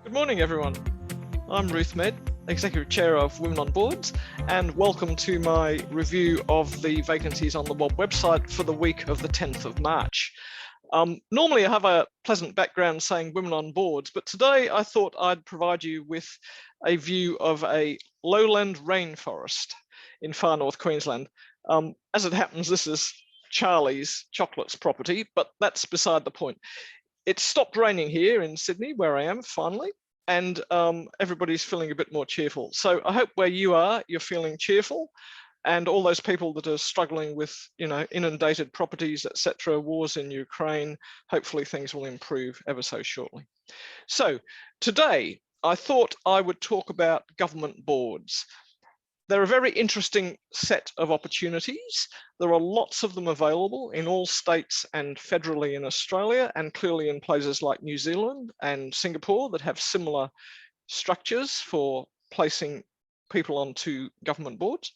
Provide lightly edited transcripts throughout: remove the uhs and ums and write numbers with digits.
Good morning, everyone. I'm Ruth Medd, Executive Chair of Women on Boards, and welcome to my review of the vacancies on the WOB website for the week of the 10th of March. Normally I have a pleasant background saying Women on Boards, but today I thought I'd provide you with a view of a lowland rainforest in far north Queensland. As it happens, this is Charlie's Chocolates property, but that's beside the point. It's stopped raining here in Sydney, where I am finally, and everybody's feeling a bit more cheerful. So I hope where you are, you're feeling cheerful, and all those people that are struggling with, inundated properties, etc., wars in Ukraine, hopefully things will improve ever so shortly. So today, I thought I would talk about government boards. They're a very interesting set of opportunities. There are lots of them available in all states and federally in Australia, and clearly in places like New Zealand and Singapore that have similar structures for placing people onto government boards.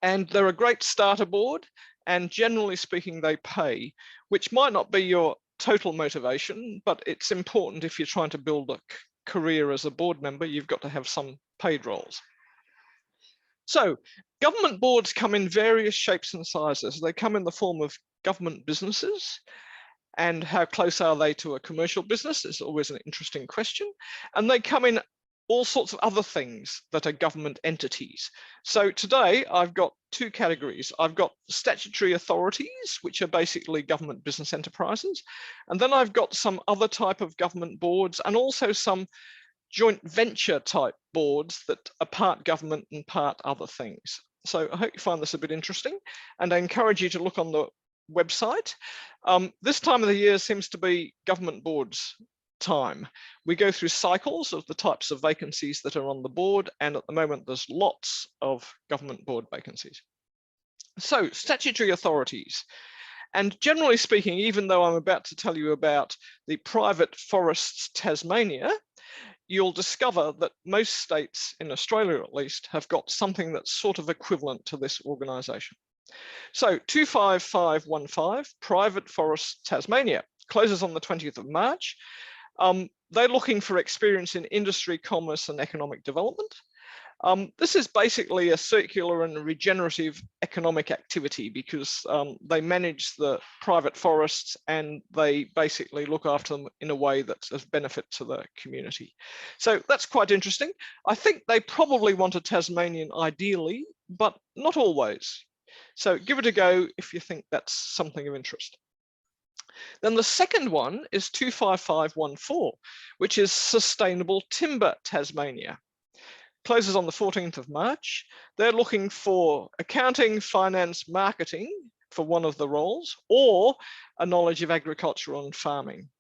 And they're a great starter board, and generally speaking, they pay, which might not be your total motivation, but it's important if you're trying to build a career as a board member, you've got to have some paid roles. So government boards come in various shapes and sizes. They come in the form of government businesses, and how close are they to a commercial business is always an interesting question. And they come in all sorts of other things that are government entities. So today I've got two categories. I've got statutory authorities, which are basically government business enterprises. And then I've got some other type of government boards, and also some joint venture type boards that are part government and part other things. So I hope you find this a bit interesting, and I encourage you to look on the website. This time of the year seems to be government boards time. We go through cycles of the types of vacancies that are on the board, and at the moment there's lots of government board vacancies. So statutory authorities. And generally speaking, even though I'm about to tell you about the Private Forests Tasmania, you'll discover that most states, in Australia at least, have got something that's sort of equivalent to this organisation. So 25515, Private Forests Tasmania, closes on the 20th of March. They're looking for experience in industry, commerce and economic development. This is basically a circular and regenerative economic activity, because they manage the private forests and they basically look after them in a way that's of benefit to the community. So that's quite interesting. I think they probably want a Tasmanian ideally, but not always. So give it a go if you think that's something of interest. Then the second one is 25514, which is Sustainable Timber Tasmania. Closes on the 14th of March. They're looking for accounting, finance, marketing for one of the roles, or a knowledge of agriculture and farming.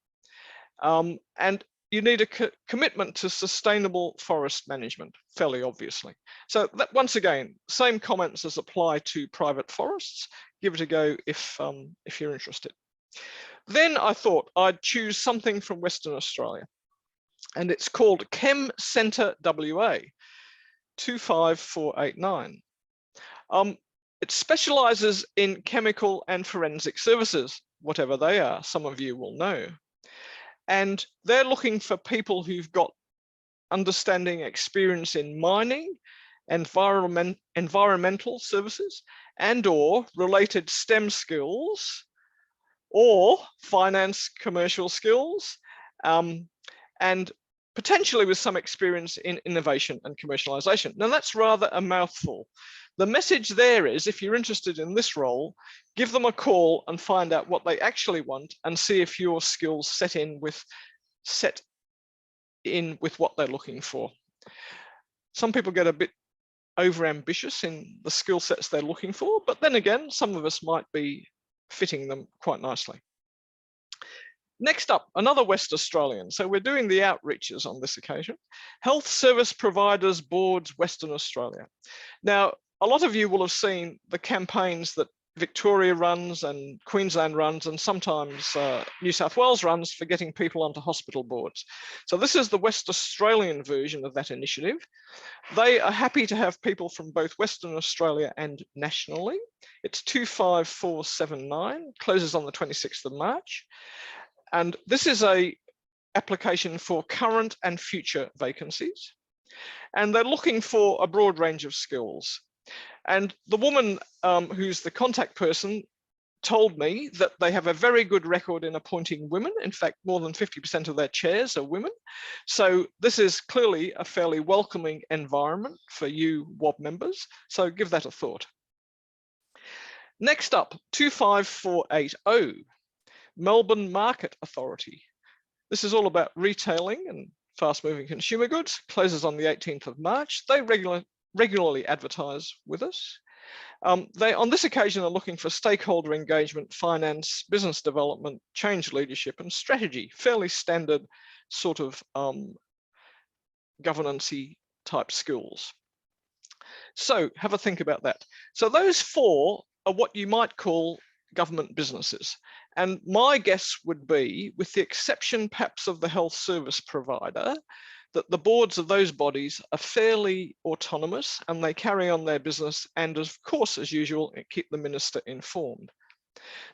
And you need a commitment to sustainable forest management, fairly obviously. So that, once again, same comments as apply to private forests. Give it a go if you're interested. Then I thought I'd choose something from Western Australia, and it's called Chem Centre WA. 25489. It specialises in chemical and forensic services, whatever they are, some of you will know. And they're looking for people who've got understanding, experience in mining, environmental services, and or related STEM skills, or finance, commercial skills, and potentially with some experience in innovation and commercialization. Now that's rather a mouthful. The message there is, if you're interested in this role, give them a call and find out what they actually want, and see if your skills set in with what they're looking for. Some people get a bit overambitious in the skill sets they're looking for, but then again, some of us might be fitting them quite nicely. Next up, another West Australian. So we're doing the outreaches on this occasion. Health Service Providers Boards, Western Australia. Now, a lot of you will have seen the campaigns that Victoria runs and Queensland runs, and sometimes New South Wales runs, for getting people onto hospital boards. So this is the West Australian version of that initiative. They are happy to have people from both Western Australia and nationally. It's 25479, closes on the 26th of March. And this is a application for current and future vacancies. And they're looking for a broad range of skills. And the woman who's the contact person told me that they have a very good record in appointing women. In fact, more than 50% of their chairs are women. So this is clearly a fairly welcoming environment for you WOB members. So give that a thought. Next up, 25480, Melbourne Market Authority. This is all about retailing and fast-moving consumer goods. Closes on the 18th of March. They regularly advertise with us. They, on this occasion, are looking for stakeholder engagement, finance, business development, change leadership, and strategy. Fairly standard sort of governance-y type skills. So have a think about that. So those four are what you might call government businesses. And my guess would be, with the exception perhaps of the health service provider, that the boards of those bodies are fairly autonomous and they carry on their business and, of course, as usual, keep the minister informed.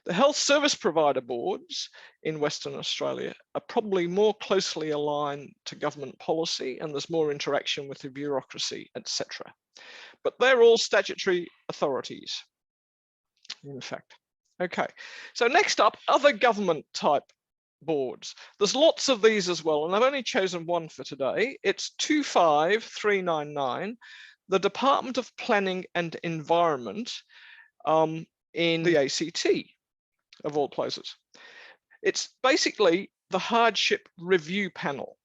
The health service provider boards in Western Australia are probably more closely aligned to government policy and there's more interaction with the bureaucracy, etc. But they're all statutory authorities, in fact. Okay, so next up, other government type boards. There's lots of these as well, and I've only chosen one for today. It's 25399, the Department of Planning and Environment in the ACT, of all places. It's basically the Hardship Review Panel.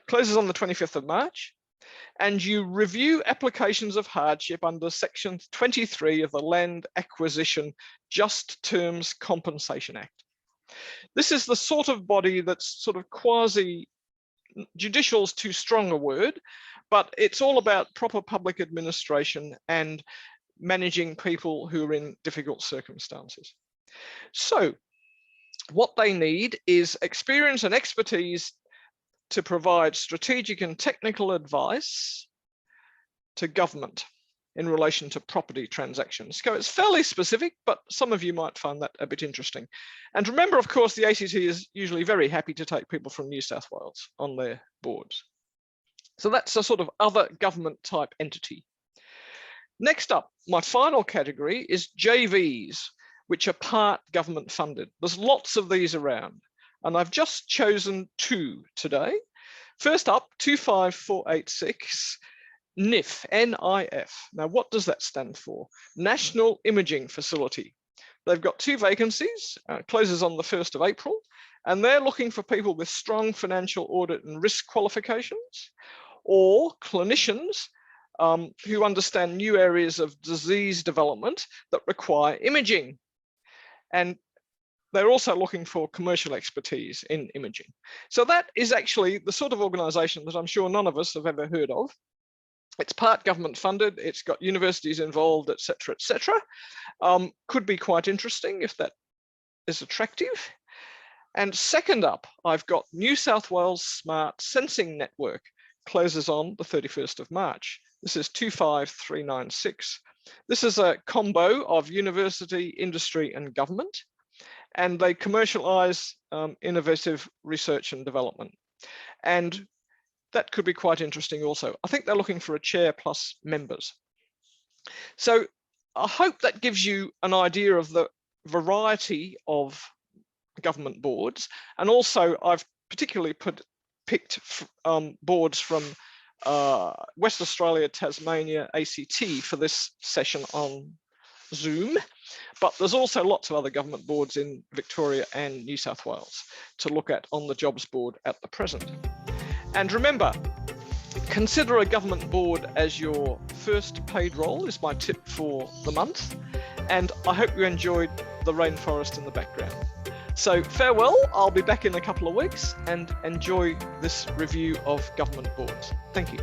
Closes on the 25th of March, and you review applications of hardship under Section 23 of the Land Acquisition Just Terms Compensation Act. This is the sort of body that's sort of quasi-judicial is too strong a word, but it's all about proper public administration and managing people who are in difficult circumstances. So what they need is experience and expertise to provide strategic and technical advice to government in relation to property transactions. So it's fairly specific, but some of you might find that a bit interesting. And remember, of course, the ACT is usually very happy to take people from New South Wales on their boards. So that's a sort of other government type entity. Next up, my final category is JVs, which are part government funded. There's lots of these around, and I've just chosen two today. First up, 25486, NIF, N-I-F. Now, what does that stand for? National Imaging Facility. They've got two vacancies, closes on the 1st of April, and they're looking for people with strong financial audit and risk qualifications, or clinicians who understand new areas of disease development that require imaging. And they're also looking for commercial expertise in imaging. So that is actually the sort of organisation that I'm sure none of us have ever heard of. It's part government funded, it's got universities involved, etc., etc. Could be quite interesting if that is attractive. And second up, I've got New South Wales Smart Sensing Network, closes on the 31st of March. This is 25396. This is a combo of university, industry and government, and they commercialise innovative research and development. And that could be quite interesting also. I think they're looking for a chair plus members. So I hope that gives you an idea of the variety of government boards. And also I've particularly picked boards from West Australia, Tasmania, ACT for this session on Zoom. But there's also lots of other government boards in Victoria and New South Wales to look at on the jobs board at the present. And remember, consider a government board as your first paid role is my tip for the month. And I hope you enjoyed the rainforest in the background. So farewell, I'll be back in a couple of weeks and enjoy this review of government boards. Thank you.